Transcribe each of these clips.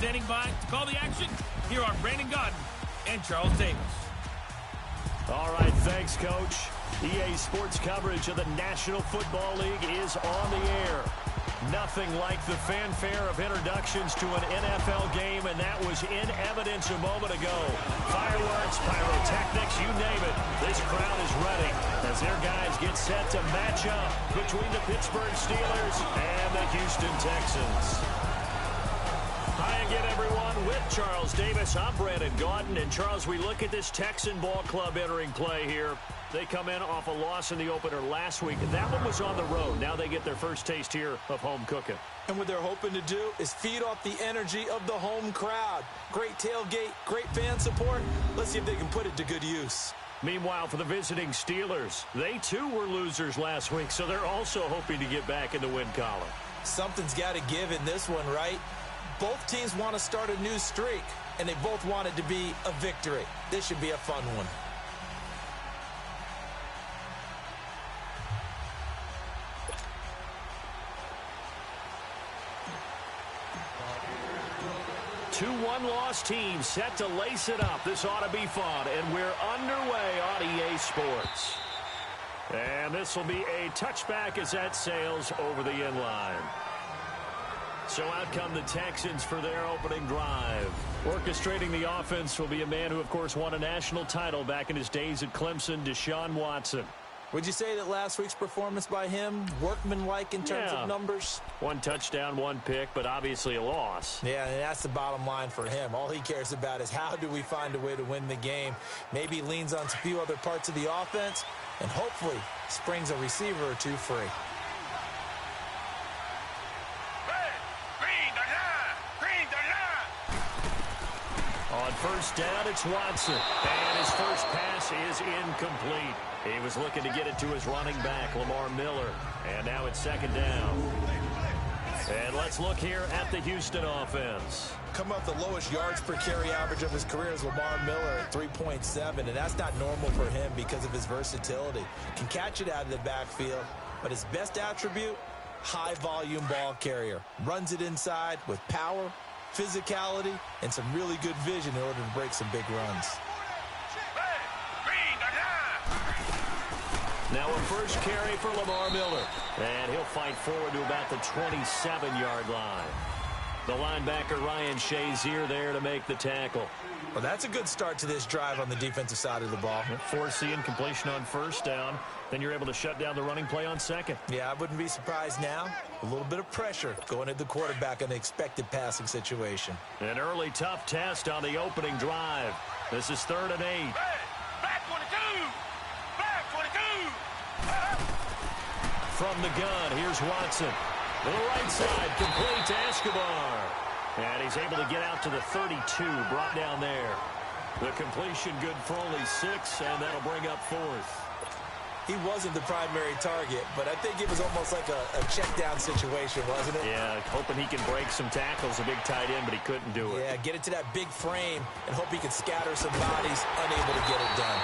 standing by to call the action, here are Brandon Gaudin and Charles Davis. All right, thanks, Coach. EA Sports coverage of the National Football League is on the air. Nothing like the fanfare of introductions to an NFL game, and that was in evidence a moment ago. Fireworks, pyrotechnics, you name it. This crowd is ready as their guys get set to match up between the Pittsburgh Steelers and the Houston Texans. Hi again, everyone. With Charles Davis, I'm Brandon Gaudin. And, Charles, we look at this Texan ball club entering play here. They come in off a loss in the opener last week. That one was on the road. Now they get their first taste here of home cooking. And what they're hoping to do is feed off the energy of the home crowd. Great tailgate, great fan support. Let's see if they can put it to good use. Meanwhile, for the visiting Steelers, they too were losers last week, so they're also hoping to get back in the win column. Something's got to give in this one, right? Both teams want to start a new streak, and they both want it to be a victory. This should be a fun one. Two one-loss teams set to lace it up. This ought to be fun, and we're underway on EA Sports. And this will be a touchback as that sails over the inline. So out come the Texans for their opening drive. Orchestrating the offense will be a man who, of course, won a national title back in his days at Clemson, Deshaun Watson. Would you say that last week's performance by him, workmanlike in terms of numbers? One touchdown, one pick, but obviously a loss. Yeah, and that's the bottom line for him. All he cares about is how do we find a way to win the game. Maybe leans on a few other parts of the offense, and hopefully springs a receiver or two free. On first down, it's Watson. And his first pass is incomplete. He was looking to get it to his running back, Lamar Miller. And now it's second down. And let's look here at the Houston offense. Come up the lowest yards per carry average of his career is Lamar Miller at 3.7, and that's not normal for him because of his versatility. Can catch it out of the backfield, but his best attribute, high-volume ball carrier. Runs it inside with power, physicality, and some really good vision in order to break some big runs. Now a first carry for Lamar Miller. And he'll fight forward to about the 27-yard line. The linebacker Ryan Shazier there to make the tackle. Well, that's a good start to this drive on the defensive side of the ball. Forcing completion on first down. Then you're able to shut down the running play on second. Yeah, I wouldn't be surprised now. A little bit of pressure going at the quarterback in an expected passing situation. An early tough test on the opening drive. This is 3rd and 8. Hey, back 22! Back 22! From the gun, here's Watson. To the right side, complete to Escobar. And he's able to get out to the 32, brought down there. The completion good for only 6, and that'll bring up 4th. He wasn't the primary target, but I think it was almost like a check-down situation, wasn't it? Yeah, hoping he can break some tackles, a big tight end, but he couldn't do it. Yeah, get it to that big frame and hope he can scatter some bodies, unable to get it done.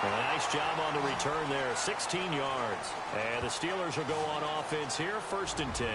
A nice job on the return there, 16 yards. And the Steelers will go on offense here, 1st and 10.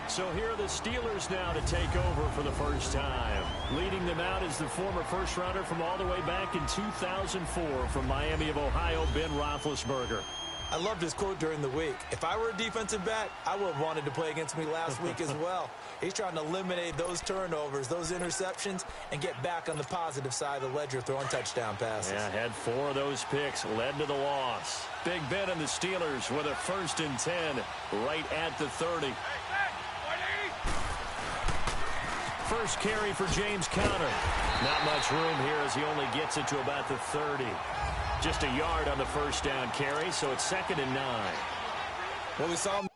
So here are the Steelers now to take over for the first time. Leading them out is the former first-rounder from all the way back in 2004 from Miami of Ohio, Ben Roethlisberger. I loved his quote during the week. If I were a defensive back, I would have wanted to play against me last week as well. He's trying to eliminate those turnovers, those interceptions, and get back on the positive side of the ledger throwing touchdown passes. Yeah, had 4 of those picks, led to the loss. Big Ben and the Steelers with a 1st and 10 right at the 30. First carry for James Conner. Not much room here as he only gets it to about the 30. Just a yard on the first down carry, so it's 2nd and 9. Well, we saw him.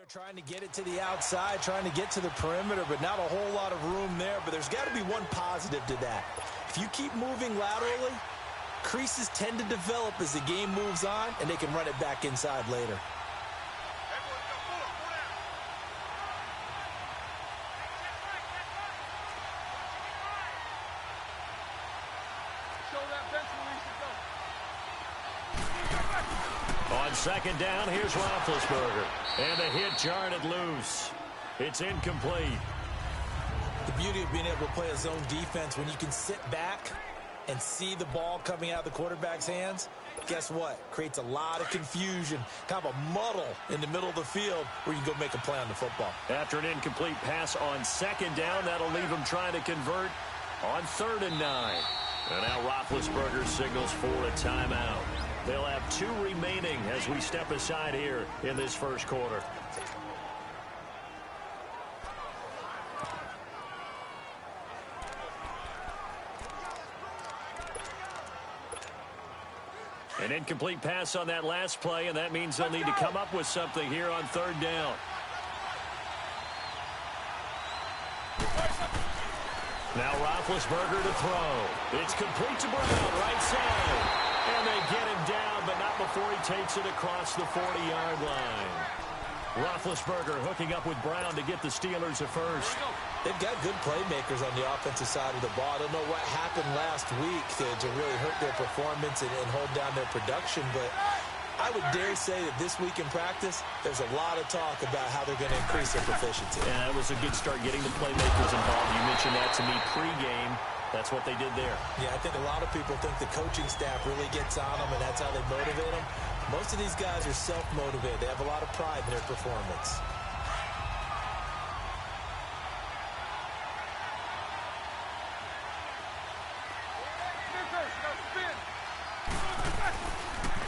Trying to get it to the outside, trying to get to the perimeter, but not a whole lot of room there but there's got to be one positive to that. If you keep moving laterally, creases tend to develop as the game moves on, and they can run it back inside later. On second down, here's Roethlisberger. And the hit jarred it loose. It's incomplete. The beauty of being able to play a zone defense when you can sit back and see the ball coming out of the quarterback's hands, guess what? Creates a lot of confusion, kind of a muddle in the middle of the field where you can go make a play on the football. After an incomplete pass on second down, that'll leave him trying to convert on 3rd and 9. And now Roethlisberger signals for a timeout. They'll have 2 remaining as we step aside here in this first quarter. An incomplete pass on that last play, and that means they'll need to come up with something here on 3rd down. Now Roethlisberger to throw. It's complete to Brown, right side. And they get him down, but not before he takes it across the 40-yard line. Roethlisberger hooking up with Brown to get the Steelers a first. They've got good playmakers on the offensive side of the ball. I don't know what happened last week to really hurt their performance and hold down their production, but I would dare say that this week in practice, there's a lot of talk about how they're going to increase their proficiency. Yeah, that was a good start getting the playmakers involved. You mentioned that to me pregame. That's what they did there. Yeah, I think a lot of people think the coaching staff really gets on them, and that's how they motivate them. Most of these guys are self-motivated. They have a lot of pride in their performance.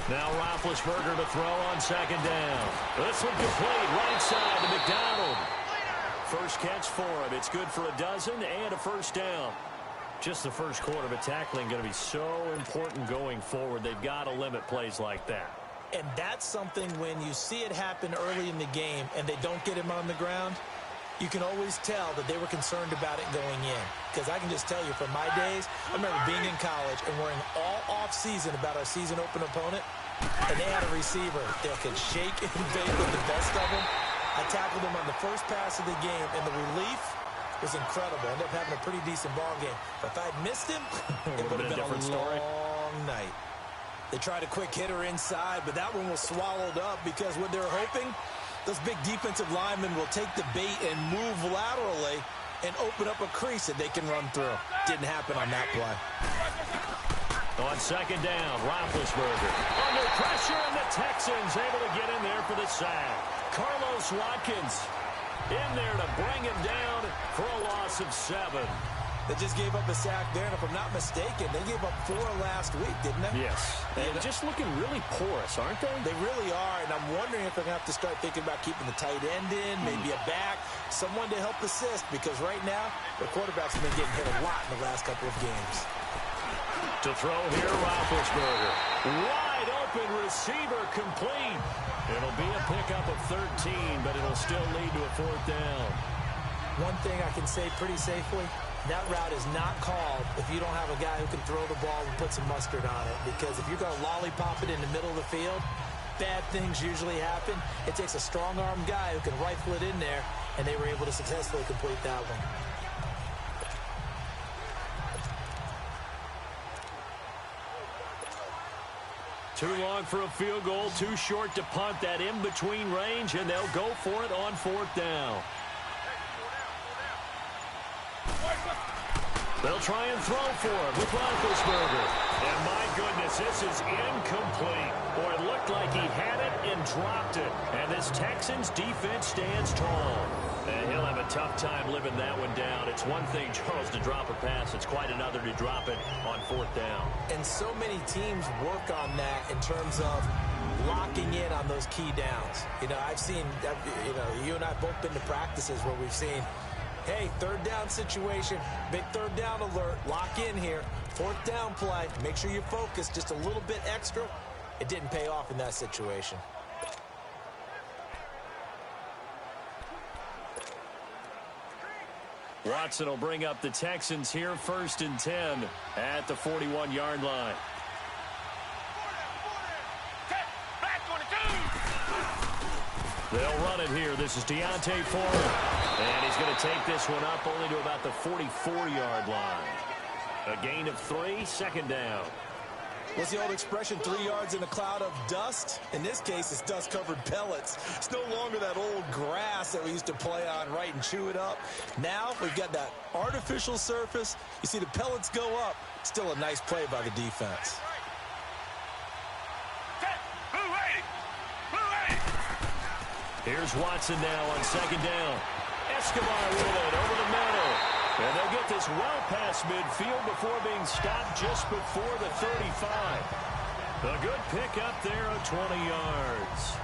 Now Roethlisberger to throw on second down. This one complete, right side to McDonald. First catch for him. It's good for a dozen and a first down. Just the first quarter, but tackling going to be so important going forward. They've got to limit plays like that. And that's something when you see it happen early in the game and they don't get him on the ground, you can always tell that they were concerned about it going in. Because I can just tell you from my days, I remember being in college and worrying all off-season about our season open opponent, and they had a receiver that could shake and bake with the best of them. I tackled him on the first pass of the game, and the relief was incredible. Ended up having a pretty decent ball game. But if I'd missed him, it would have been a different story. long night. They tried a quick hitter inside, but that one was swallowed up because what they're hoping, those big defensive linemen will take the bait and move laterally and open up a crease that they can run through. Didn't happen on that play. On second down, Roethlisberger under pressure, and the Texans able to get in there for the sack. Carlos Watkins in there to bring him down for a loss of 7. They just gave up a sack there, and if I'm not mistaken, they gave up 4 last week, didn't they? Yes. And just looking really porous, aren't they? They really are, and I'm wondering if they're going to have to start thinking about keeping the tight end in, maybe a back, someone to help assist, because right now, their quarterback's been getting hit a lot in the last couple of games. To throw here, Roethlisberger. Wide open receiver complete. It'll be a pickup of 13, but it'll still lead to a 4th down. One thing I can say pretty safely, that route is not called if you don't have a guy who can throw the ball and put some mustard on it. Because if you're going to lollipop it in the middle of the field, bad things usually happen. It takes a strong-armed guy who can rifle it in there, and they were able to successfully complete that one. Too long for a field goal, too short to punt. That in-between range, and they'll go for it on 4th down. They'll try and throw for it with Roethlisberger. And my goodness, this is incomplete. Boy, it looked like he had it and dropped it. And this Texans defense stands tall. And he'll have a tough time living that one down. It's one thing, Charles, to drop a pass. It's quite another to drop it on 4th down. And so many teams work on that in terms of locking in on those key downs. You know, I've seen, you and I have both been to practices where we've seen, hey, 3rd down situation, big 3rd down alert, lock in here, 4th down play, make sure you focus just a little bit extra. It didn't pay off in that situation. Watson will bring up the Texans here, 1st and 10 at the 41-yard line. They'll run it here. This is Deontay Foreman. And he's going to take this one up only to about the 44-yard line. A gain of 3, 2nd down. What's the old expression, 3 yards in a cloud of dust? In this case, it's dust-covered pellets. It's no longer that old grass that we used to play on, right, and chew it up. Now we've got that artificial surface. You see the pellets go up. Still a nice play by the defense. Here's Watson now on 2nd down. Escobar with it over the middle. And they'll get this well past midfield before being stopped just before the 35. A good pickup there of 20 yards.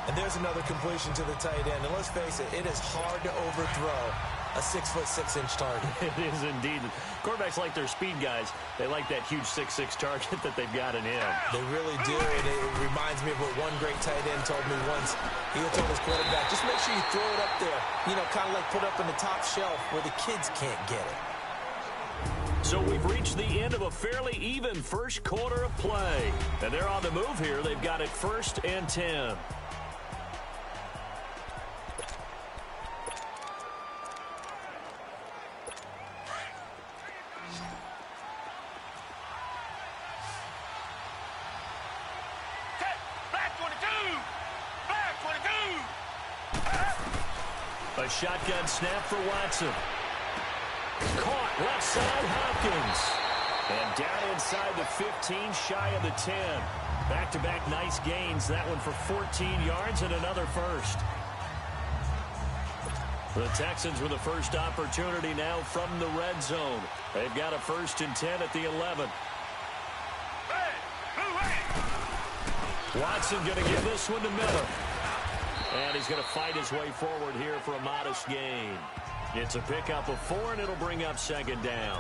And there's another completion to the tight end. And let's face it, it is hard to overthrow a 6'6" target. It is indeed. Quarterbacks like their speed guys. They like that huge 6'6" target that they've got in him. They really do. And it reminds me of what one great tight end told me once. He told his quarterback, just make sure you throw it up there. You know, kind of like put up in the top shelf where the kids can't get it. So we've reached the end of a fairly even first quarter of play. And they're on the move here. They've got it 1st and 10. A shotgun snap for Watson. Caught left side Hopkins. And down inside the 15, shy of the 10. Back-to-back nice gains. That one for 14 yards and another first. The Texans with the first opportunity now from the red zone. They've got a 1st and 10 at the 11. Watson going to give this one to Miller. And he's going to fight his way forward here for a modest gain. It's a pickup of 4, and it'll bring up 2nd down.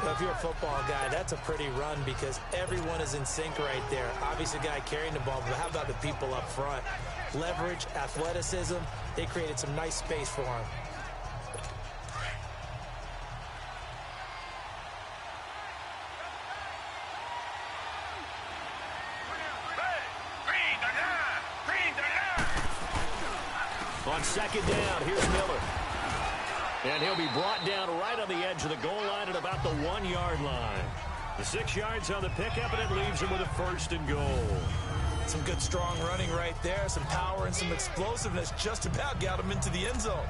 Well, if you're a football guy, that's a pretty run because everyone is in sync right there. Obviously, the guy carrying the ball, but how about the people up front? Leverage, athleticism, they created some nice space for him. On 2nd down, here's Miller. And he'll be brought down right on the edge of the goal line at about the 1-yard line. The 6 yards on the pickup, and it leaves him with a 1st and goal. Some good, strong running right there. Some power and some explosiveness just about got him into the end zone.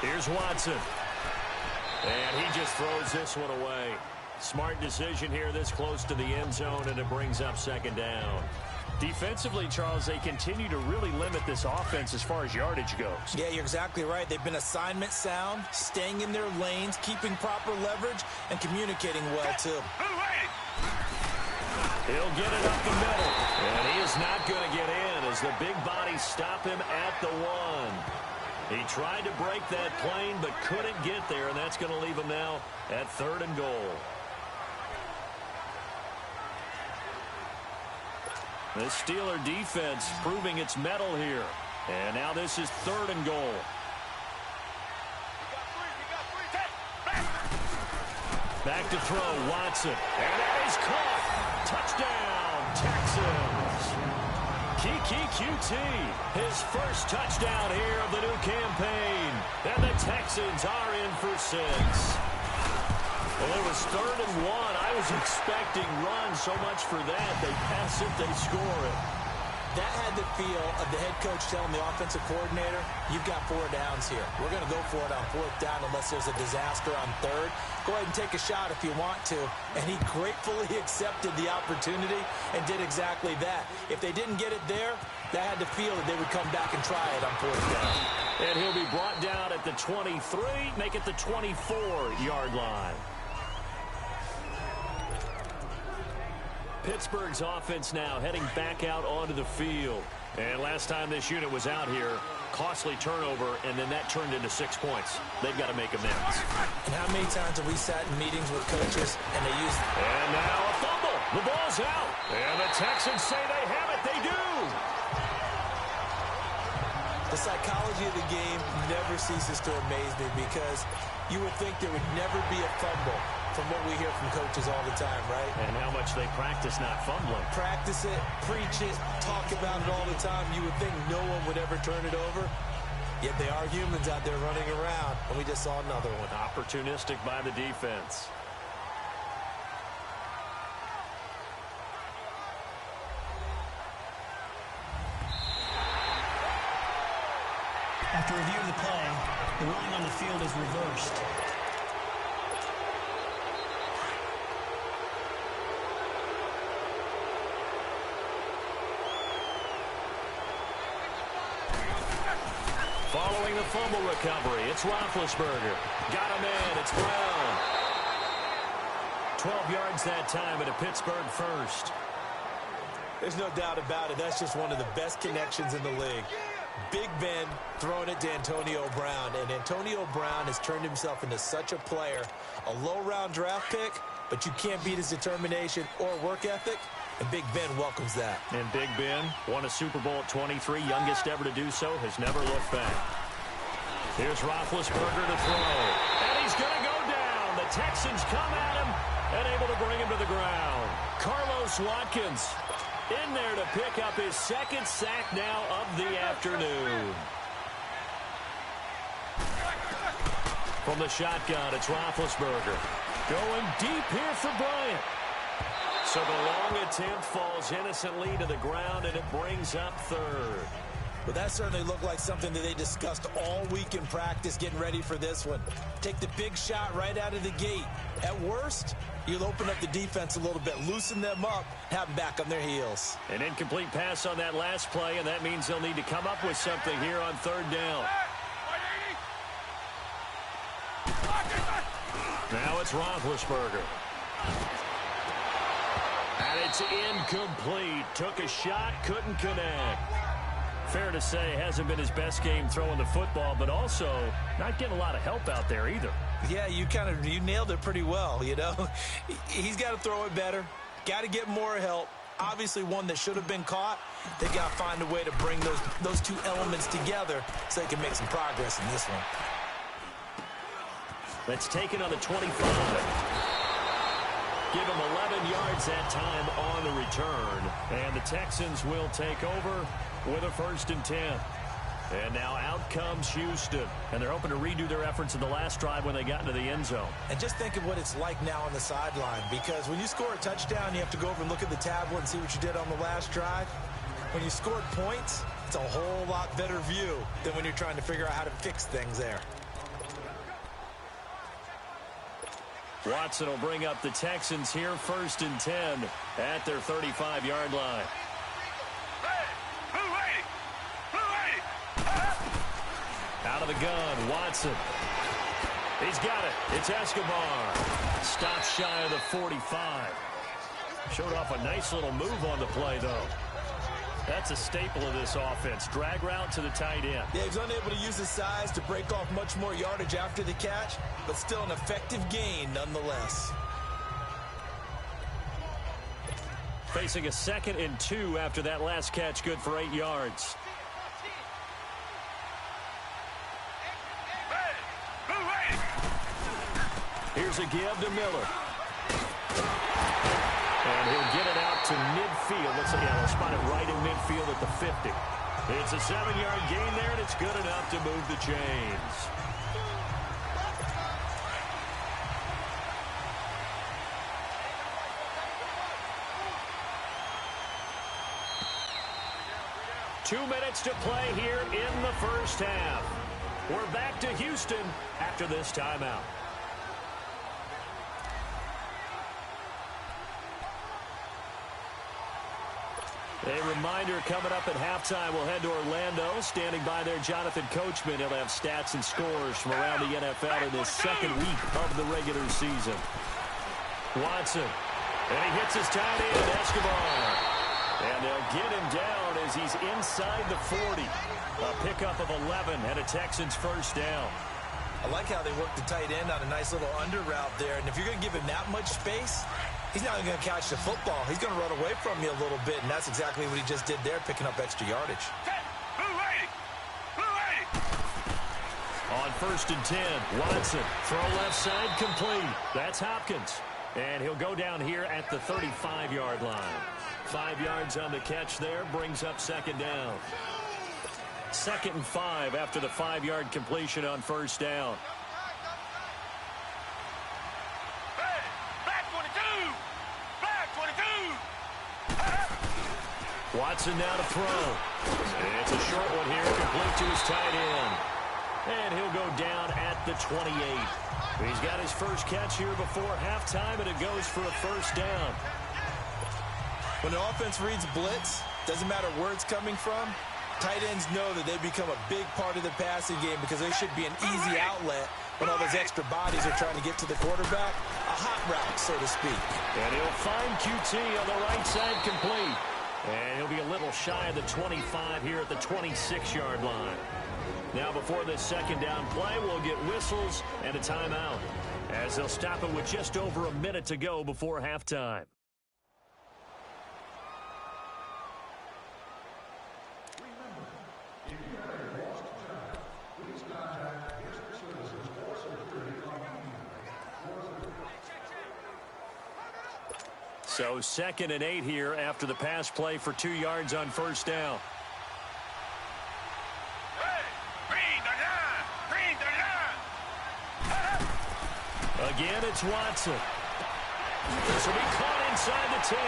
Here's Watson. And he just throws this one away. Smart decision here this close to the end zone, and it brings up 2nd down. Defensively, Charles, they continue to really limit this offense as far as yardage goes. Yeah, you're exactly right. They've been assignment sound, staying in their lanes, keeping proper leverage, and communicating well, too. He'll get it up the middle. And he is not going to get in as the big bodies stop him at the 1. He tried to break that plane but couldn't get there, and that's going to leave him now at 3rd and goal. The Steeler defense proving its mettle here. And now this is 3rd and goal. Back to throw, Watson. And that is caught. Touchdown, Texans. Kiki QT, his first touchdown here of the new campaign. And the Texans are in for 6. Well, it was 3rd and 1. I was expecting run so much for that. They pass it, they score it. That had the feel of the head coach telling the offensive coordinator, you've got 4 downs here. We're going to go for it on 4th down unless there's a disaster on 3rd. Go ahead and take a shot if you want to. And he gratefully accepted the opportunity and did exactly that. If they didn't get it there, that had the feel that they would come back and try it on 4th down. And he'll be brought down at the 23, make it the 24-yard line. Pittsburgh's offense now heading back out onto the field. And last time this unit was out here, costly turnover, and then that turned into 6 points. They've got to make amends. And how many times have we sat in meetings with coaches and they use... And now a fumble. The ball's out. And the Texans say they have it. They do. The psychology of the game never ceases to amaze me because you would think there would never be a fumble from what we hear from coaches all the time, right? And how much they practice not fumbling. Practice it, preach it, talk about it all the time. You would think no one would ever turn it over. Yet they are humans out there running around, and we just saw another one. Opportunistic by the defense. After review of the play, the ruling on the field is reversed. Following the fumble recovery, it's Roethlisberger. Got a man, it's Brown. 12 yards that time at a Pittsburgh first. There's no doubt about it. That's just one of the best connections in the league. Big Ben throwing it to Antonio Brown, and Antonio Brown has turned himself into such a player. A low-round draft pick, but you can't beat his determination or work ethic, and Big Ben welcomes that. And Big Ben won a Super Bowl at 23, youngest ever to do so, has never looked back. Here's Roethlisberger to throw, and he's going to go down. The Texans come at him and able to bring him to the ground. Carlos Watkins in there to pick up his second sack now of the afternoon. From the shotgun, it's Roethlisberger. Going deep here for Bryant. So the long attempt falls innocently to the ground, and it brings up third. But that certainly looked like something that they discussed all week in practice getting ready for this one. Take the big shot right out of the gate. At worst, you'll open up the defense a little bit, loosen them up, have them back on their heels. An incomplete pass on that last play, and that means they'll need to come up with something here on third down. Now it's Roethlisberger. And it's incomplete. Took a shot, couldn't connect. Fair to say, hasn't been his best game throwing the football, but also not getting a lot of help out there either. Yeah, you nailed it pretty well, you know. He's got to throw it better. Got to get more help. Obviously one that should have been caught. They got to find a way to bring those two elements together so they can make some progress in this one. Let's take it on the 25. Give him 11 yards that time on the return. And the Texans will take over with a 1st and 10. And now out comes Houston. And they're hoping to redo their efforts in the last drive when they got into the end zone. And just think of what it's like now on the sideline. Because when you score a touchdown, you have to go over and look at the tablet and see what you did on the last drive. When you scored points, it's a whole lot better view than when you're trying to figure out how to fix things there. Watson will bring up the Texans here, 1st and 10 at their 35-yard line. Out of the gun, Watson. He's got it. It's Escobar. Stopped shy of the 45. Showed off a nice little move on the play, though. That's a staple of this offense. Drag route to the tight end. Yeah, he's unable to use his size to break off much more yardage after the catch, but still an effective gain nonetheless. Facing a 2nd and 2 after that last catch, good for 8 yards. Here's a give to Miller. And he'll get it out to midfield. They'll spot it right in midfield at the 50. It's a 7-yard gain there, and it's good enough to move the chains. Two minutes to play here in the first half. We're back to Houston after this timeout. A reminder coming up at halftime, we'll head to Orlando. Standing by there, Jonathan Coachman. He'll have stats and scores from around the NFL in his 2nd week of the regular season. Watson And he hits his tight end, Escobar. And they'll get him down as he's inside the 40. A pickup of 11 and a Texans first down. I like how they work the tight end on a nice little under route there. And if you're going to give him that much space, he's not going to catch the football. He's going to run away from you a little bit, and that's exactly what he just did there, picking up extra yardage. On 1st and 10, Watson, throw left side complete. That's Hopkins. And he'll go down here at the 35-yard line. 5 yards on the catch there, brings up 2nd down. 2nd and 5 after the 5-yard completion on 1st down. Back 22! Back 22! Watson now to throw. It's a short one here, complete to his tight end. And he'll go down at the 28. He's got his first catch here before halftime, and it goes for a first down. When an offense reads blitz, doesn't matter where it's coming from, tight ends know that they become a big part of the passing game because they should be an easy outlet when all those extra bodies are trying to get to the quarterback. A hot route, so to speak. And he'll find QT on the right side complete. And he'll be a little shy of the 25 here at the 26-yard line. Now before this 2nd down play, we'll get whistles and a timeout as they'll stop it with just over a minute to go before halftime. So 2nd and 8 here after the pass play for 2 yards on 1st down. Again, it's Watson. This will be caught inside the 10.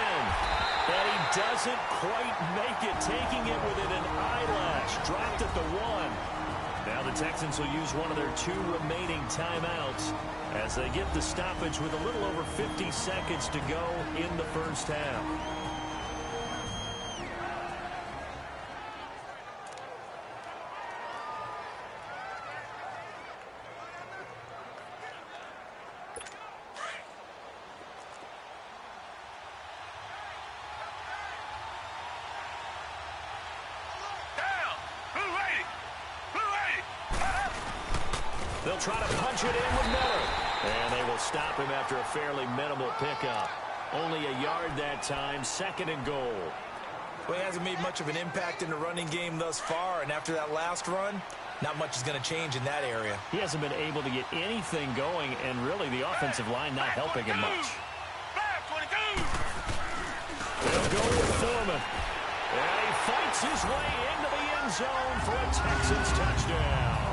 And he doesn't quite make it, taking it within an eyelash. Dropped at the 1. Now the Texans will use one of their 2 remaining timeouts as they get the stoppage with a little over 50 seconds to go in the first half. They'll try to punch it in with Miller. And they will stop him after a fairly minimal pickup. Only a yard that time, 2nd and goal. Well, he hasn't made much of an impact in the running game thus far, and after that last run, not much is going to change in that area. He hasn't been able to get anything going, and really the offensive line not helping him much. They'll go with Foreman. And he fights his way into the end zone for a Texans touchdown.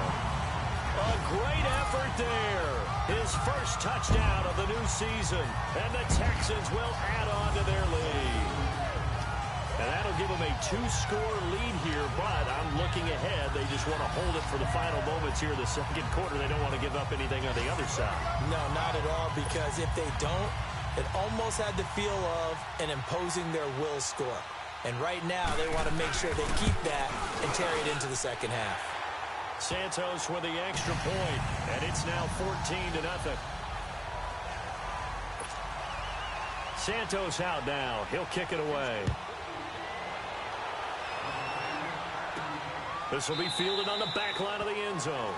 A great effort there. His first touchdown of the new season. And the Texans will add on to their lead. And that'll give them a 2-score lead here, but I'm looking ahead. They just want to hold it for the final moments here in the 2nd quarter. They don't want to give up anything on the other side. No, not at all, because if they don't, it almost had the feel of an imposing their will score. And right now, they want to make sure they keep that and carry it into the 2nd half. Santos with the extra point, and it's now 14-0. Santos out now. He'll kick it away. This will be fielded on the back line of the end zone.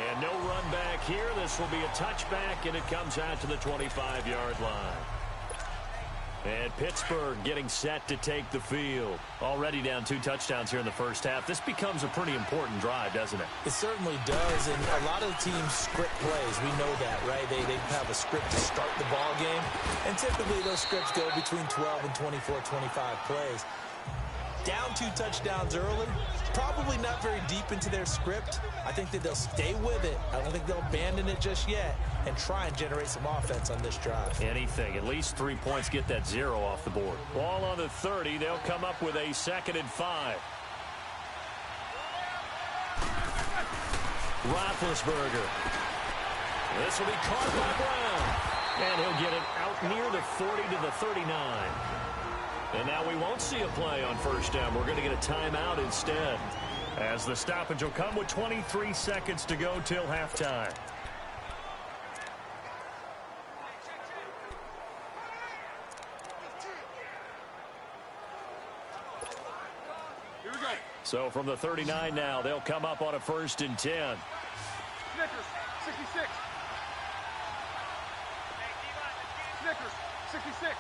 And no run back here. This will be a touchback, and it comes out to the 25-yard line. And Pittsburgh getting set to take the field. Already down 2 touchdowns here in the first half. This becomes a pretty important drive, doesn't it? It certainly does, and a lot of the teams script plays. We know that, right? They have a script to start the ball game, and typically those scripts go between 12 and 24, 25 plays. Down 2 touchdowns early, probably not very deep into their script. I think that they'll stay with it. I don't think they'll abandon it just yet and try and generate some offense on this drive. Anything. At least 3 points, get that 0 off the board. Ball on the 30. They'll come up with a 2nd and 5. Roethlisberger. This will be caught by Brown. And he'll get it out near the 40 to the 39. And now we won't see a play on first down. We're going to get a timeout instead, as the stoppage will come with 23 seconds to go till halftime. So from the 39 now, they'll come up on a 1st and 10. Snickers, 66. Snickers, 66.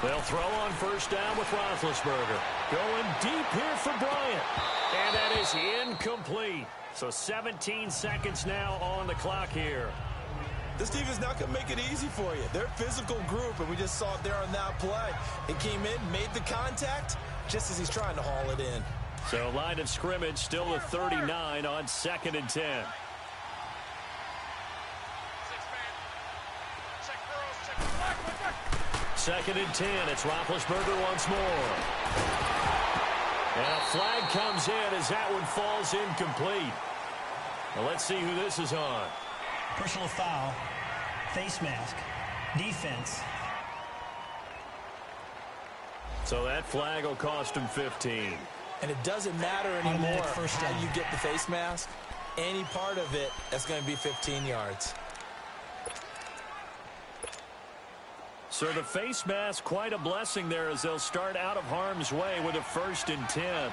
They'll throw on 1st down with Roethlisberger. Going deep here for Bryant. And that is incomplete. So 17 seconds now on the clock here. This defense not going to make it easy for you. They're a physical group, and we just saw it there on that play. It came in, made the contact, just as he's trying to haul it in. So line of scrimmage still the 39 on 2nd and 10. Second and 10. It's Roethlisberger once more. And a flag comes in as that one falls incomplete. Now let's see who this is on. Personal foul, face mask, defense. So that flag will cost him 15. And it doesn't matter anymore Automatic first how down. you get the face mask. Any part of it, that's going to be 15 yards. So the face mask, quite a blessing there as they'll start out of harm's way with a 1st and 10.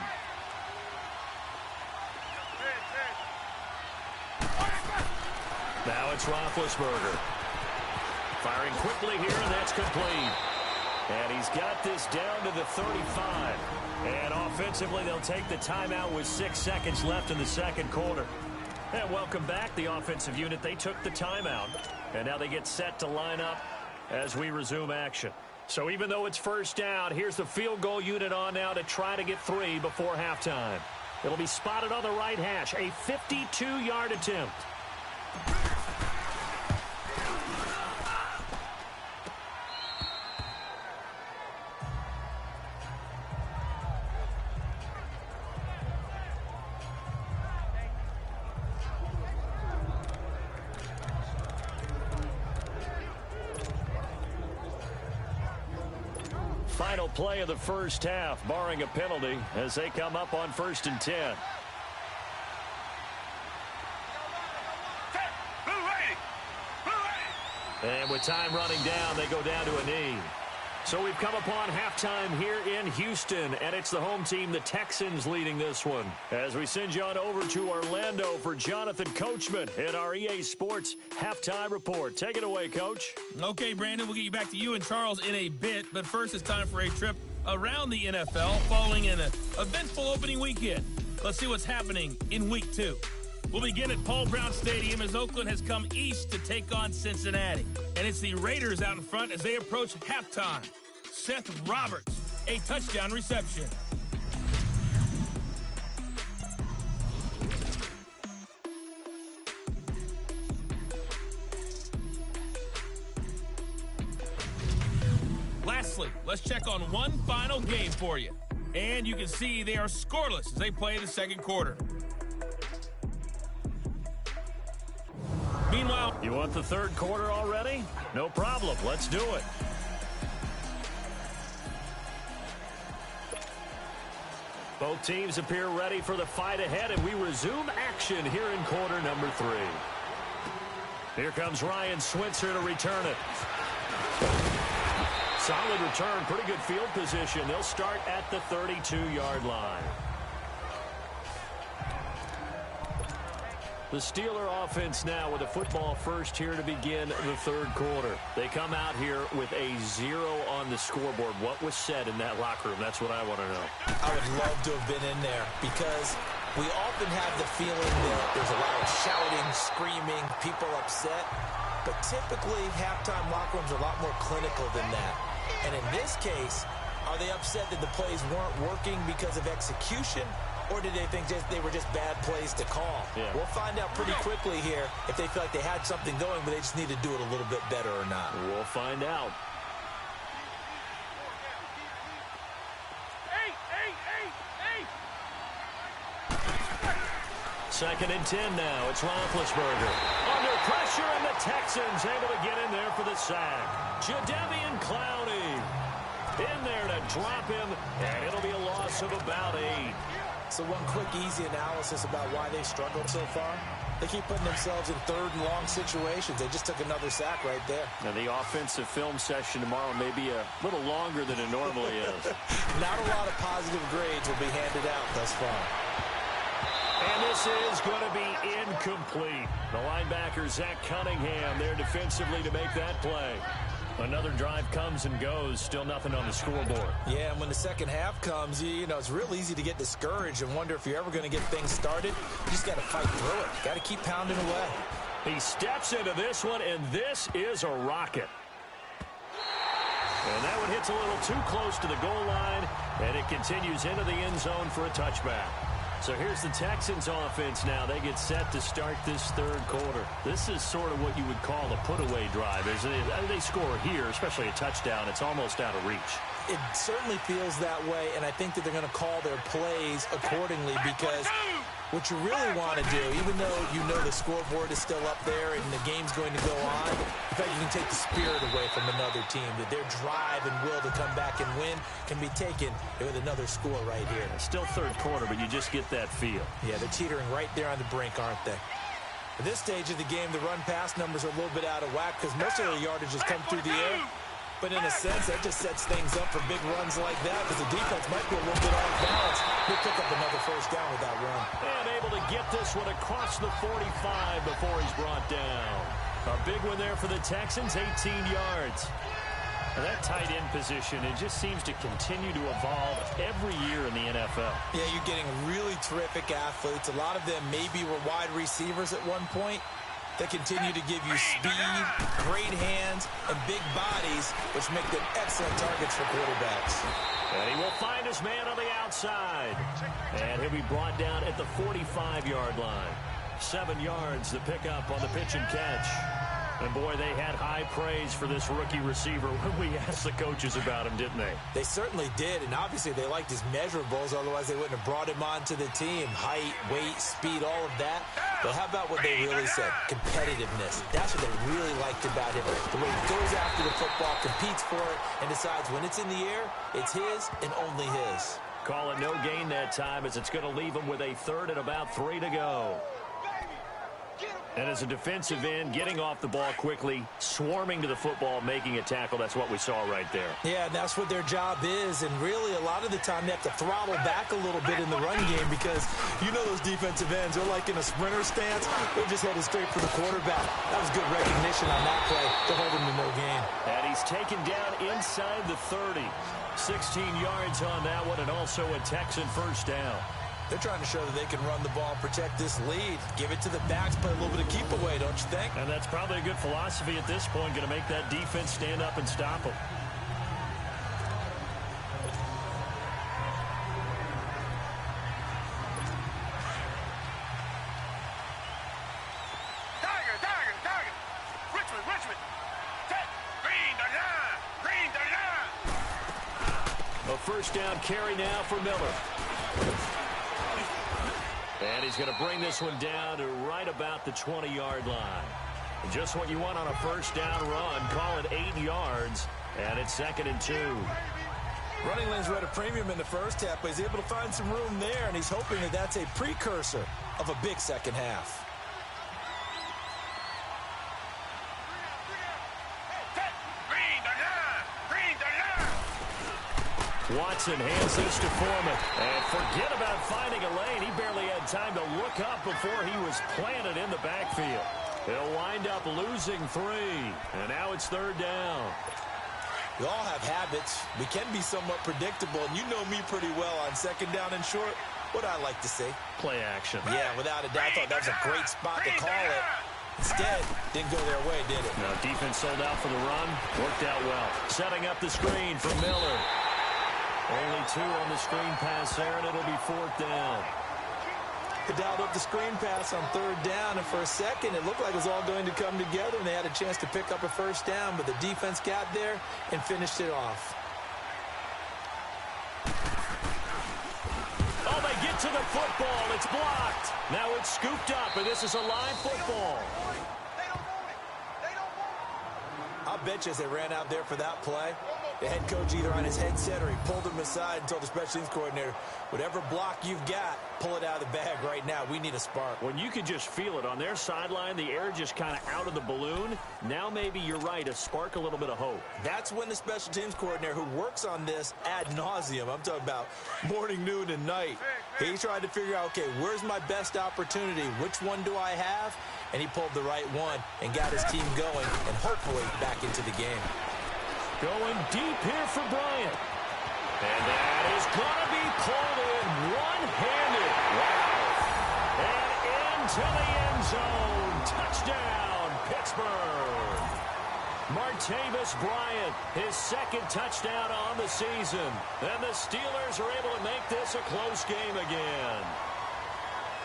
Now it's Roethlisberger. Firing quickly here, and that's complete. And he's got this down to the 35. And offensively, they'll take the timeout with 6 seconds left in the 2nd quarter. And welcome back, the offensive unit. They took the timeout, and now they get set to line up as we resume action. So even though it's 1st down, here's the field goal unit on now to try to get 3 before halftime. It'll be spotted on the right hash, a 52-yard attempt. Final play of the 1st half, barring a penalty, as they come up on 1st and 10. And with time running down, they go down to a knee. So we've come upon halftime here in Houston, and it's the home team, the Texans, leading this one. As we send you on over to Orlando for Jonathan Coachman in our EA Sports Halftime Report. Take it away, Coach. Okay, Brandon, we'll get you back to you and Charles in a bit, but first it's time for a trip around the NFL following an eventful opening weekend. Let's see what's happening in Week 2. We'll begin at Paul Brown Stadium as Oakland has come east to take on Cincinnati. And it's the Raiders out in front as they approach halftime. Seth Roberts, a touchdown reception. Lastly, let's check on one final game for you. And you can see they are scoreless as they play the 2nd quarter. Meanwhile, You want the 3rd quarter already? No problem. Let's do it. Both teams appear ready for the fight ahead, and we resume action here in quarter number 3. Here comes Ryan Switzer to return it. Solid return, pretty good field position. They'll start at the 32-yard line. The Steeler offense now with a football first here to begin the 3rd quarter. They come out here with a 0 on the scoreboard. What was said in that locker room? That's what I want to know. I would love to have been in there because we often have the feeling that there's a lot of shouting, screaming, people upset. But typically, halftime locker rooms are a lot more clinical than that. And in this case, are they upset that the plays weren't working because of execution? Or did they think they were just bad plays to call? Yeah. We'll find out pretty quickly here if they feel like they had something going, but they just need to do it a little bit better or not. We'll find out. Second and 10 now. It's Roethlisberger. Under pressure, and the Texans able to get in there for the sack. Jadeveon Clowney in there to drop him, and it'll be a loss of about 8. So one quick, easy analysis about why they struggled so far. They keep putting themselves in third and long situations. They just took another sack right there. Now the offensive film session tomorrow may be a little longer than it normally is. Not a lot of positive grades will be handed out thus far. And this is going to be incomplete. The linebacker, Zach Cunningham, there defensively to make that play. Another drive comes and goes. Still nothing on the scoreboard. Yeah, and when the second half comes, you know, it's real easy to get discouraged and wonder if you're ever going to get things started. You just got to fight through it. Got to keep pounding away. He steps into this one, and this is a rocket. And that one hits a little too close to the goal line, and it continues into the end zone for a touchback. So here's the Texans offense now. They get set to start this third quarter. This is sort of what you would call a put-away drive. They score here, especially a touchdown. It's almost out of reach. It certainly feels that way, and I think that they're going to call their plays accordingly because what you really want to do, even though you know the scoreboard is still up there and the game's going to go on, in fact, you can take the spirit away from another team, that their drive and will to come back and win can be taken with another score right here. Still third quarter, but you just get that feel. Yeah, they're teetering right there on the brink, aren't they? At this stage of the game, the run-pass numbers are a little bit out of whack because most of their yardage has come through the air. But in a sense, that just sets things up for big runs like that because the defense might be a little bit off balance. He'll pick up another first down with that run. And able to get this one across the 45 before he's brought down. A big one there for the Texans, 18 yards. And that tight end position, it just seems to continue to evolve every year in the NFL. Yeah, you're getting really terrific athletes. A lot of them maybe were wide receivers at one point. They continue to give you speed, great hands, and big bodies, which make them excellent targets for quarterbacks. And he will find his man on the outside. And he'll be brought down at the 45-yard line. 7 yards to pick up on the pitch and catch. And, boy, they had high praise for this rookie receiver when we asked the coaches about him, didn't they? They certainly did, and obviously they liked his measurables, otherwise they wouldn't have brought him onto the team. Height, weight, speed, all of that. But how about what they really said? Competitiveness. That's what they really liked about him. The way he goes after the football, competes for it, and decides when it's in the air, it's his and only his. Call it no gain that time as it's going to leave him with a third and about 3 to go. And as a defensive end, getting off the ball quickly, swarming to the football, making a tackle, that's what we saw right there. Yeah, and that's what their job is. And really, a lot of the time, they have to throttle back a little bit in the run game because you know those defensive ends, they're like in a sprinter stance. They're just headed straight for the quarterback. That was good recognition on that play to hold him to no gain. And he's taken down inside the 30. 16 yards on that one, and also a Texan first down. They're trying to show that they can run the ball and protect this lead. Give it to the backs, play a little bit of keep away, don't you think? And that's probably a good philosophy at this point, going to make that defense stand up and stop them. Tiger. Richmond. Green the line. A first down carry now for Miller. And he's going to bring this one down to right about the 20-yard line. Just what you want on a first down run. Call it 8 yards, and it's 2nd and 2. Running lanes were at a premium in the first half, but he's able to find some room there, and he's hoping that that's a precursor of a big second half. Watson hands this to Foreman. And forget about finding a lane. He barely had time to look up before he was planted in the backfield. He'll wind up losing 3. And now it's 3rd down. We all have habits. We can be somewhat predictable, and you know me pretty well on 2nd down and short. What I like to say? Play action. Yeah, without a doubt. I thought that was a great spot to call it. Instead, didn't go their way, did it? No, defense sold out for the run. Worked out well. Setting up the screen for Miller. Only 2 on the screen pass there, and it'll be 4th down. They dialed up the screen pass on 3rd down, and for a second, it looked like it was all going to come together, and they had a chance to pick up a first down, but the defense got there and finished it off. Oh, they get to the football. It's blocked. Now it's scooped up, and this is a live football. How I'll bet you as they ran out there for that play, the head coach either on his headset or he pulled him aside and told the special teams coordinator, whatever block you've got, pull it out of the bag right now. We need a spark. When you could just feel it on their sideline, the air just kind of out of the balloon. Now maybe you're right, a spark, a little bit of hope. That's when the special teams coordinator who works on this ad nauseum, I'm talking about morning, noon, and night, he tried to figure out, okay, where's my best opportunity? Which one do I have? And he pulled the right one and got his team going and hopefully back into the game. Going deep here for Bryant. And that is going to be pulled in one-handed. Wow. And into the end zone. Touchdown, Pittsburgh. Martavis Bryant, his second touchdown on the season. And the Steelers are able to make this a close game again.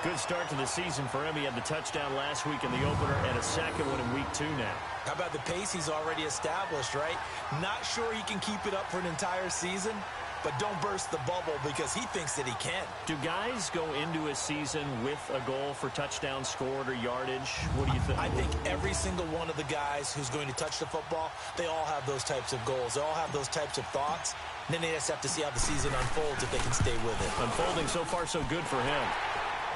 Good start to the season for him. He had the touchdown last week in the opener and a second one in week 2 now. How about the pace he's already established, right? Not sure he can keep it up for an entire season, but don't burst the bubble because he thinks that he can. Do guys go into a season with a goal for touchdowns scored or yardage? What do you think? I think every single one of the guys who's going to touch the football, they all have those types of goals. They all have those types of thoughts. And then they just have to see how the season unfolds if they can stay with it. Unfolding so far so good for him.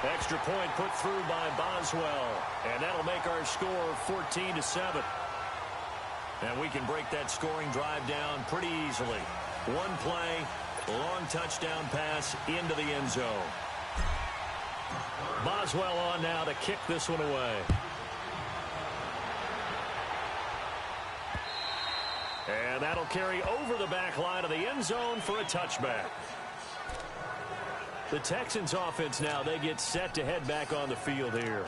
Extra point put through by Boswell. And that'll make our score 14-7. And we can break that scoring drive down pretty easily. One play, long touchdown pass into the end zone. Boswell on now to kick this one away. And that'll carry over the back line of the end zone for a touchback. The Texans offense now, they get set to head back on the field here.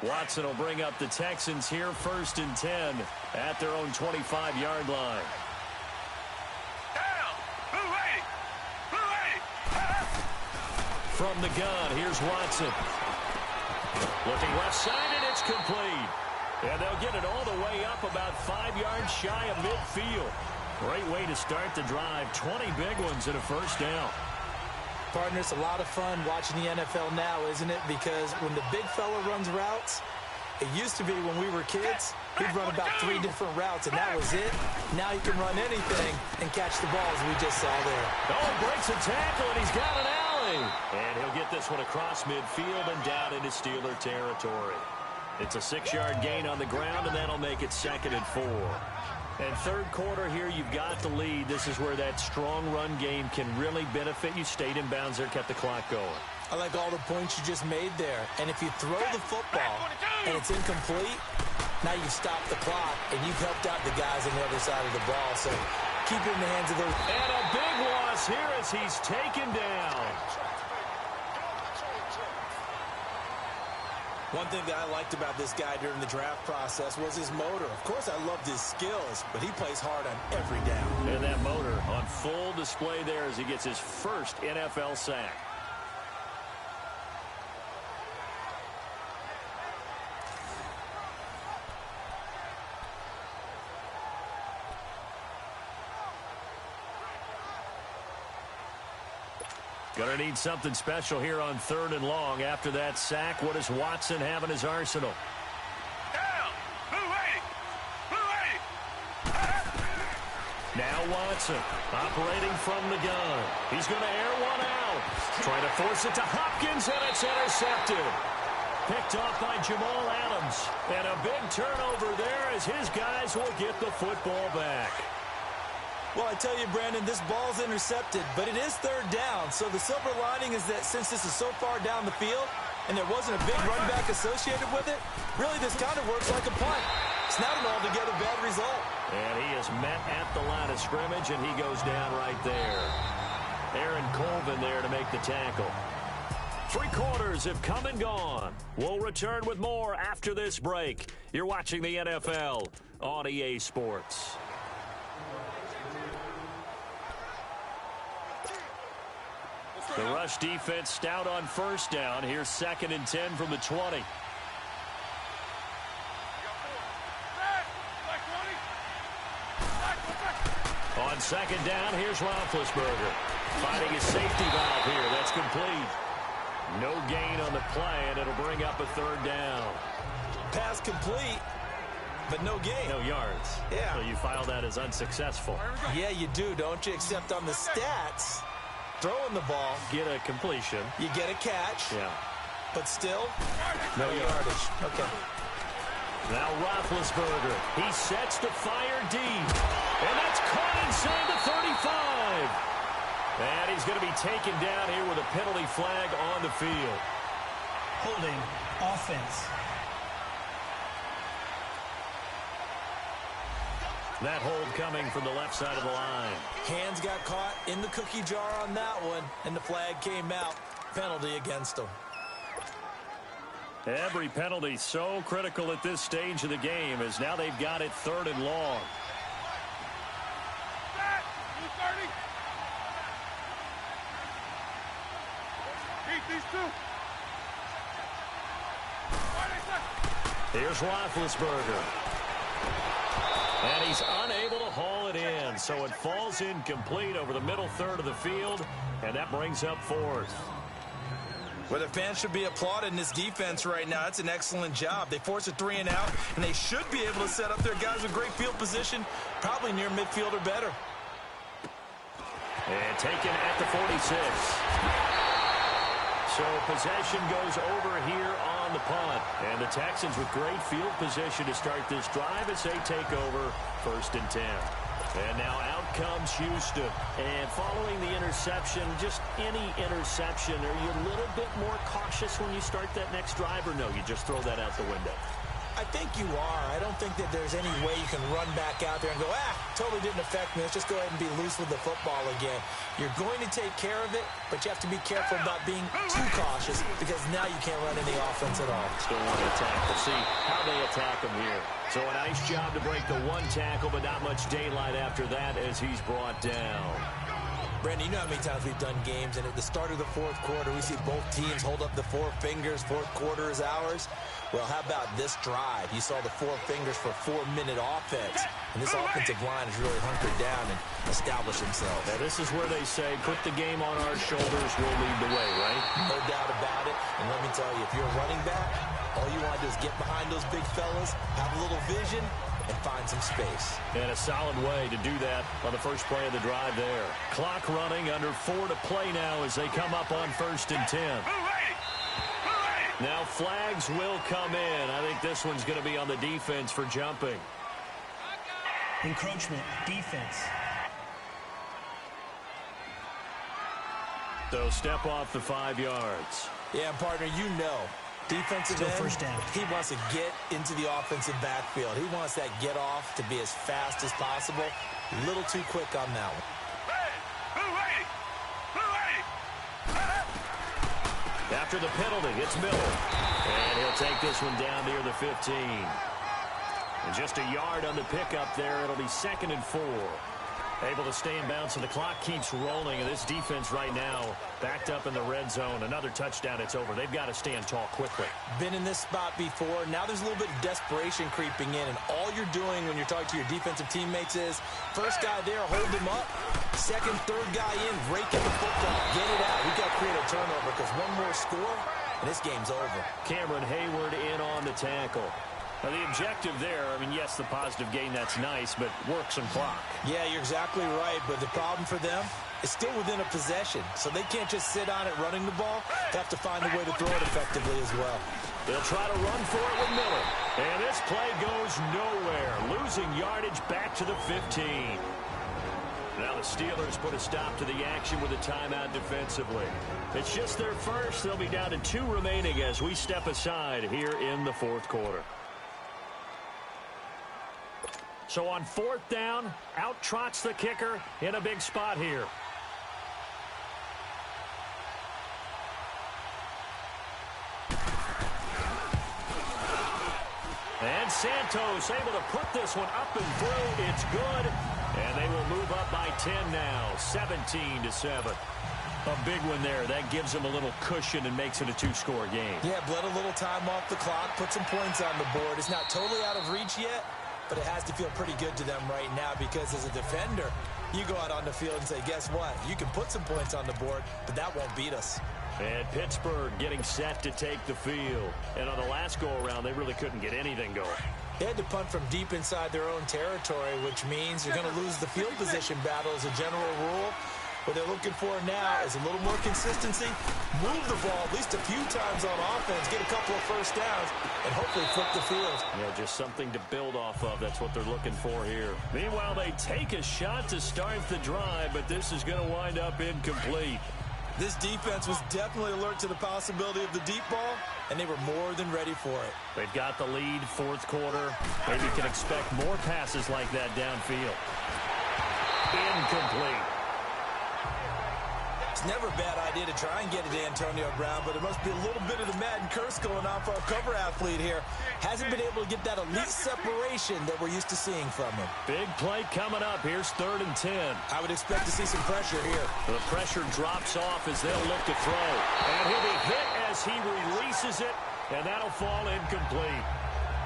Watson will bring up the Texans here, 1st and 10 at their own 25-yard line. Down! Blue 80! Blue 80! From the gun, here's Watson. Looking left side, and it's complete. And they'll get it all the way up about 5 yards shy of midfield. Great way to start the drive. 20 big ones and a first down. Partner, it's a lot of fun watching the NFL now, isn't it? Because when the big fella runs routes, it used to be when we were kids, he'd run about 3 different routes, and that was it. Now he can run anything and catch the ball, as we just saw there. Oh, breaks a tackle, and he's got an alley. And he'll get this one across midfield and down into Steeler territory. It's a 6-yard gain on the ground, and that'll make it 2nd and 4. And third quarter here, you've got the lead. This is where that strong run game can really benefit you. Stayed in bounds there, kept the clock going. I like all the points you just made there. And if you throw the football and it's incomplete, now you've stopped the clock and you've helped out the guys on the other side of the ball. So keep it in the hands of those. And a big loss here as he's taken down. One thing that I liked about this guy during the draft process was his motor. Of course, I loved his skills, but he plays hard on every down. And that motor on full display there as he gets his first NFL sack. Gonna need something special here on 3rd and long. After that sack, what does Watson have in his arsenal? Down! Blue 80! Blue 80! Now Watson operating from the gun. He's gonna air one out. Trying to force it to Hopkins, and it's intercepted. Picked off by Jamal Adams. And a big turnover there as his guys will get the football back. Well, I tell you, Brandon, this ball's intercepted, but it is 3rd down. So the silver lining is that since this is so far down the field and there wasn't a big run back associated with it, really this kind of works like a punt. It's not an altogether bad result. And he is met at the line of scrimmage, and he goes down right there. Aaron Colvin there to make the tackle. 3 quarters have come and gone. We'll return with more after this break. You're watching the NFL on EA Sports. The rush defense stout on 1st down. Here's 2nd and 10 from the 20. On 2nd down, here's Roethlisberger. Finding his safety valve here. That's complete. No gain on the play, and it'll bring up a third down. Pass complete, but no gain. No yards. Yeah. So you file that as unsuccessful. Yeah, you do, don't you? Except on the stats, throwing the ball, Get a completion. you get a catch, Yeah. but still, No yardage. Okay. Now Roethlisberger. He sets to fire deep. And that's caught inside the 35. And he's going to be taken down here with a penalty flag on the field. Holding offense. That hold coming from the left side of the line. Hands got caught in the cookie jar on that one, and the flag came out. Penalty against them. Every penalty so critical at this stage of the game, as now they've got it 3rd and long. These two. Here's Roethlisberger. And he's unable to haul it in, so it falls incomplete over the middle third of the field, and that brings up 4th. Well, the fans should be applauding this defense right now. It's an excellent job. They force a 3 and out, and they should be able to set up their guys with great field position, probably near midfield or better. And taken at the 46. So possession goes over here on the punt. And the Texans with great field position to start this drive as they take over 1st and 10. And now out comes Houston. And following the interception, just any interception, are you a little bit more cautious when you start that next drive, or no, you just throw that out the window? I think you are. I don't think that there's any way you can run back out there and go, totally didn't affect me. Let's just go ahead and be loose with the football again. You're going to take care of it, but you have to be careful about being too cautious because now you can't run any offense at all. Still want to attack. We'll see how they attack him here. So a nice job to break the 1 tackle, but not much daylight after that as he's brought down. Brandon, you know how many times we've done games, and at the start of the 4th quarter, we see both teams hold up the 4 fingers, 4th quarter is ours. Well, how about this drive? You saw the 4 fingers for 4-minute offense, and this offensive line has really hunkered down and established themselves. Now, this is where they say, put the game on our shoulders, we'll lead the way, right? No doubt about it, and let me tell you, if you're a running back, all you want to do is get behind those big fellas, have a little vision, and find some space. And a solid way to do that on the first play of the drive there. Clock running, under 4 to play now as they come up on 1st and 10. Now flags will come in. I think this one's going to be on the defense for jumping. Encroachment, defense. So step off the 5 yards. Yeah, partner, you know. Defensive Still end, first down. he wants to get into the offensive backfield. He wants that get off to be as fast as possible. A little too quick on that one. After the penalty, it's Miller. And he'll take this one down near the 15. And just a yard on the pickup there. It'll be 2nd and 4. Able to stay in bounds, so the clock keeps rolling. And this defense right now backed up in the red zone. Another touchdown, it's over. They've got to stand tall quickly. Been in this spot before. Now there's a little bit of desperation creeping in. And all you're doing when you're talking to your defensive teammates is, first guy there, hold him up. Second, third guy in, rake in the football. Get it out. We've got to create a turnover because one more score, and this game's over. Cameron Hayward in on the tackle. Now, the objective there, I mean, yes, the positive gain, that's nice, but work some clock. Yeah, you're exactly right, but the problem for them is still within a possession, so they can't just sit on it running the ball. They have to find a way to throw it effectively as well. They'll try to run for it with Miller. And this play goes nowhere, losing yardage back to the 15. Now the Steelers put a stop to the action with a timeout defensively. It's just their first. They'll be down to 2 remaining as we step aside here in the 4th quarter. So on 4th down, out trots the kicker in a big spot here. And Santos able to put this one up and through. It's good. And they will move up by 10 now, 17-7. A big one there. That gives them a little cushion and makes it a 2-score game. Yeah, bled a little time off the clock, put some points on the board. It's not totally out of reach yet, but it has to feel pretty good to them right now because as a defender, you go out on the field and say, guess what? You can put some points on the board, but that won't beat us. And Pittsburgh getting set to take the field. And on the last go-around, they really couldn't get anything going. They had to punt from deep inside their own territory, which means you're going to lose the field position battle as a general rule. What they're looking for now is a little more consistency, move the ball at least a few times on offense, get a couple of first downs, and hopefully flip the field. Yeah, just something to build off of. That's what they're looking for here. Meanwhile, they take a shot to start the drive, but this is going to wind up incomplete. This defense was definitely alert to the possibility of the deep ball, and they were more than ready for it. They've got the lead, fourth quarter. Maybe you can expect more passes like that downfield. Incomplete. It's never a bad idea to try and get it to Antonio Brown, but it must be a little bit of the Madden curse going on for our cover athlete here. Hasn't been able to get that elite separation that we're used to seeing from him. Big play coming up. Here's 3rd and 10. I would expect to see some pressure here. The pressure drops off as they'll look to throw. And he'll be hit as he releases it, and that'll fall incomplete.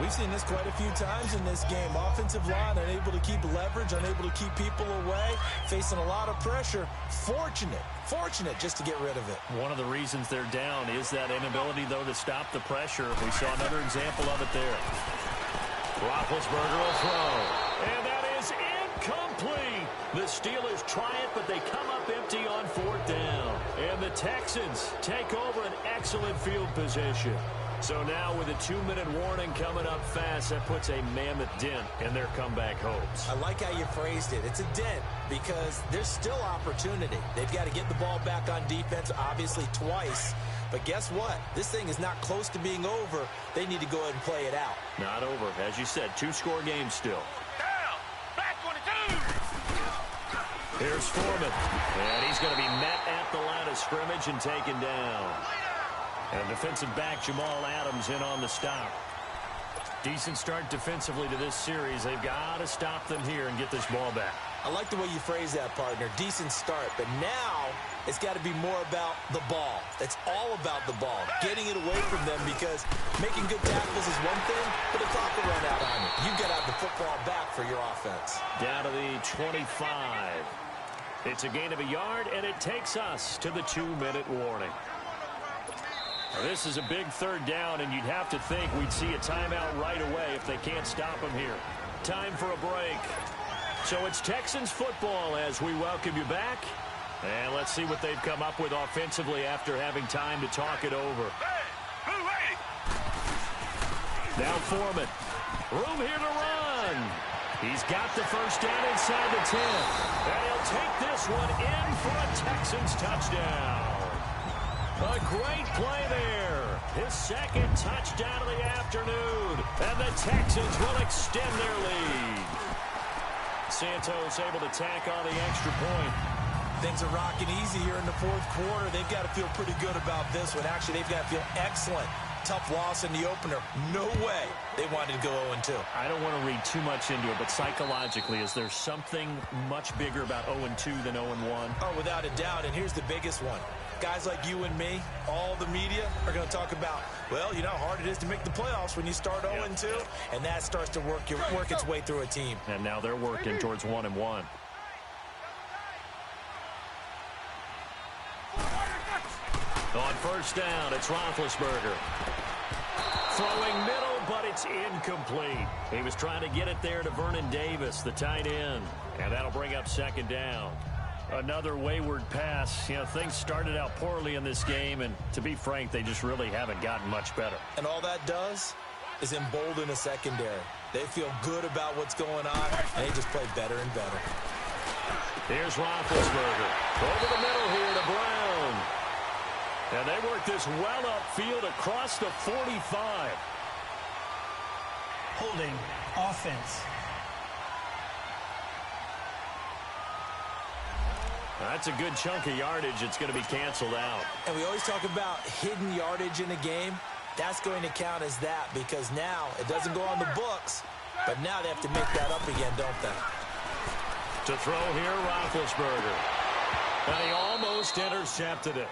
We've seen this quite a few times in this game. Offensive line unable to keep leverage, unable to keep people away, facing a lot of pressure. Fortunate just to get rid of it. One of the reasons they're down is that inability, though, to stop the pressure. We saw another example of it there. Roethlisberger will throw. And that is incomplete. The Steelers try it, but they come up empty on 4th down. And the Texans take over an excellent field position. So now with a 2-minute warning coming up fast, that puts a mammoth dent in their comeback hopes. I like how you phrased it. It's a dent because there's still opportunity. They've got to get the ball back on defense, obviously twice. But guess what? This thing is not close to being over. They need to go ahead and play it out. Not over. As you said, 2-score game still. Down! Back 22! Here's Foreman. And he's going to be met at the line of scrimmage and taken down. And defensive back Jamal Adams in on the stop. Decent start defensively to this series. They've got to stop them here and get this ball back. I like the way you phrase that, partner. Decent start. But now it's got to be more about the ball. It's all about the ball. Getting it away from them because making good tackles is one thing, but the clock will run out on you. You've got to have the football back for your offense. Down to the 25. It's a gain of a yard, and it takes us to the 2-minute warning. Now, this is a big 3rd down, and you'd have to think we'd see a timeout right away if they can't stop them here. Time for a break. So it's Texans football as we welcome you back. And let's see what they've come up with offensively after having time to talk it over. Now Foreman. Room here to run. He's got the first down inside the 10. And he'll take this one in for a Texans touchdown. A great play there. His 2nd touchdown of the afternoon. And the Texans will extend their lead. Santos able to tack on the extra point. Things are rocking easy here in the 4th quarter. They've got to feel pretty good about this one. Actually, they've got to feel excellent. Tough loss in the opener. No way they wanted to go 0-2. I don't want to read too much into it, but psychologically, is there something much bigger about 0-2 than 0-1? Oh, without a doubt, and here's the biggest one. Guys like you and me, all the media, are going to talk about, well, you know how hard it is to make the playoffs when you start 0-2, and that starts to work its way through a team. And now they're working towards 1-1. On 1st down, it's Roethlisberger. Throwing middle, but it's incomplete. He was trying to get it there to Vernon Davis, the tight end. And that'll bring up 2nd down. Another wayward pass. You know, things started out poorly in this game, and to be frank, they just really haven't gotten much better. And all that does is embolden a secondary. They feel good about what's going on, and they just play better and better. Here's Roethlisberger. Over the middle here to Brown. And they work this well upfield across the 45. Holding offense. That's a good chunk of yardage. It's going to be canceled out. And we always talk about hidden yardage in a game. That's going to count as that because now it doesn't go on the books, but now they have to make that up again, don't they? To throw here, Roethlisberger. And he almost intercepted it.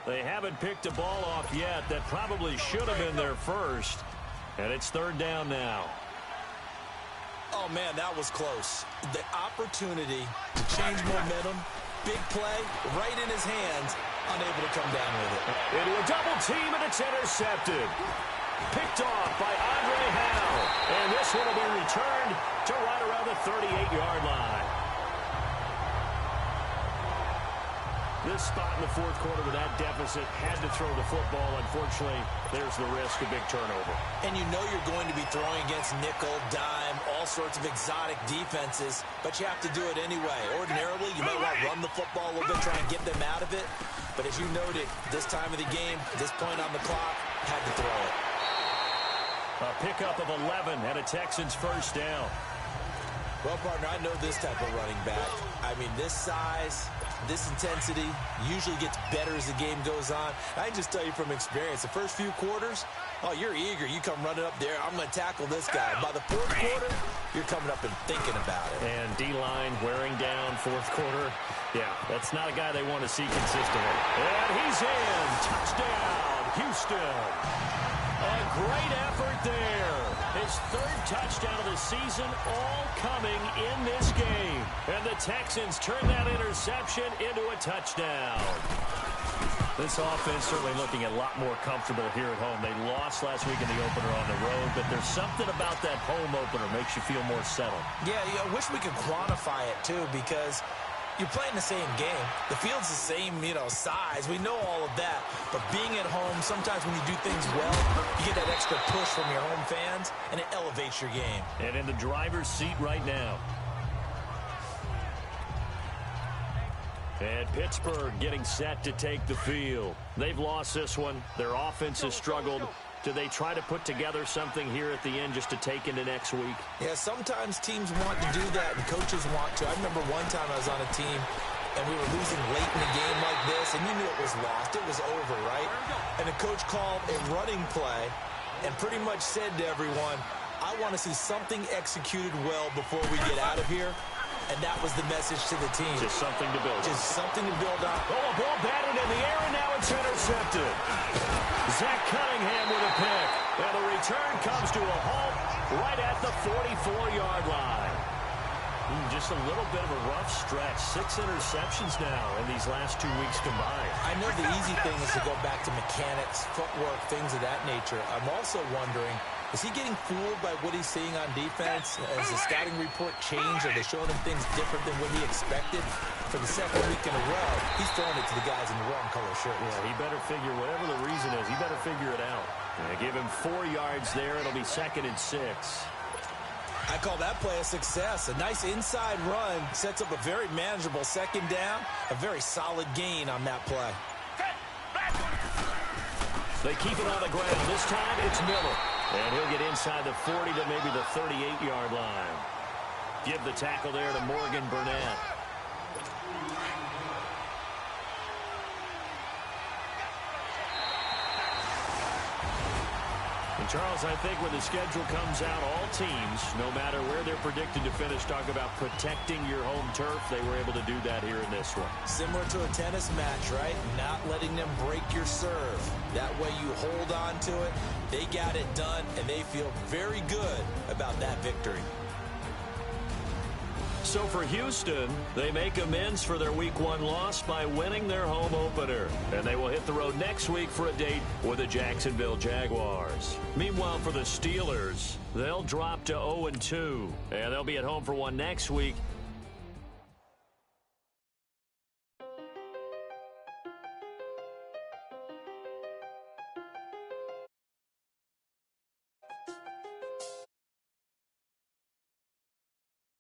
They haven't picked a ball off yet. That probably should have been their first. And it's 3rd down now. Oh, man, that was close. The opportunity to change momentum, big play, right in his hands, unable to come down with it. Into a double team, and it's intercepted. Picked off by Andre Howe. And this one will be returned to right around the 38-yard line. This spot in the fourth quarter with that deficit, had to throw the football. Unfortunately, there's the risk of big turnover. And you know you're going to be throwing against nickel, dime, all sorts of exotic defenses, but you have to do it anyway. Ordinarily, you might want to run the football a little bit, try and get them out of it. But as you noted, this time of the game, this point on the clock, had to throw it. A pickup of 11 and a Texans first down. Well, partner, I know this type of running back. I mean, this size, this intensity usually gets better as the game goes on. I can just tell you from experience, the first few quarters, oh, you're eager. You come running up there, I'm going to tackle this guy. By the fourth quarter, you're coming up and thinking about it. And D-line wearing down fourth quarter. Yeah, that's not a guy they want to see consistently. And he's in. Touchdown, Houston. A great effort there. His third touchdown of the season, all coming in this game. And the Texans turn that interception into a touchdown. This offense certainly looking a lot more comfortable here at home. They lost last week in the opener on the road, but there's something about that home opener makes you feel more settled. Yeah, I wish we could quantify it, too, because you're playing the same game. The field's the same, size. We know all of that. But being at home, sometimes when you do things well, you get that extra push from your home fans, and it elevates your game. And in the driver's seat right now. And Pittsburgh getting set to take the field. They've lost this one. Their offense has struggled. Do they try to put together something here at the end just to take into next week? Yeah, sometimes teams want to do that, and coaches want to. I remember one time I was on a team, and we were losing late in a game like this, and you knew it was lost. It was over, right? And the coach called a running play and pretty much said to everyone, I want to see something executed well before we get out of here. And that was the message to the team. Just something to build on. Just something to build on. Oh, a ball batted in the air, and now it's intercepted. Zach Cunningham with a pick. And the return comes to a halt right at the 44-yard line. Just a little bit of a rough stretch. 6 interceptions now in these last 2 weeks combined. I know the easy thing is to go back to mechanics, footwork, things of that nature. I'm also wondering, is he getting fooled by what he's seeing on defense? Has the scouting report changed? Are they showing him things different than what he expected? For the second week in a row, he's throwing it to the guys in the wrong color shirts. Yeah, he better figure, whatever the reason is, he better figure it out. Give him 4 yards there. It'll be 2nd and 6. I call that play a success. A nice inside run sets up a very manageable second down. A very solid gain on that play. They keep it on the ground. This time it's Miller. And he'll get inside the 40 to maybe the 38-yard line. Give the tackle there to Morgan Burnett. And Charles, I think when the schedule comes out, all teams, no matter where they're predicted to finish, talk about protecting your home turf. They were able to do that here in this one. Similar to a tennis match, right? Not letting them break your serve. That way you hold on to it. They got it done, and they feel very good about that victory. So for Houston, they make amends for their Week 1 loss by winning their home opener. And they will hit the road next week for a date with the Jacksonville Jaguars. Meanwhile, for the Steelers, they'll drop to 0-2. And they'll be at home for one next week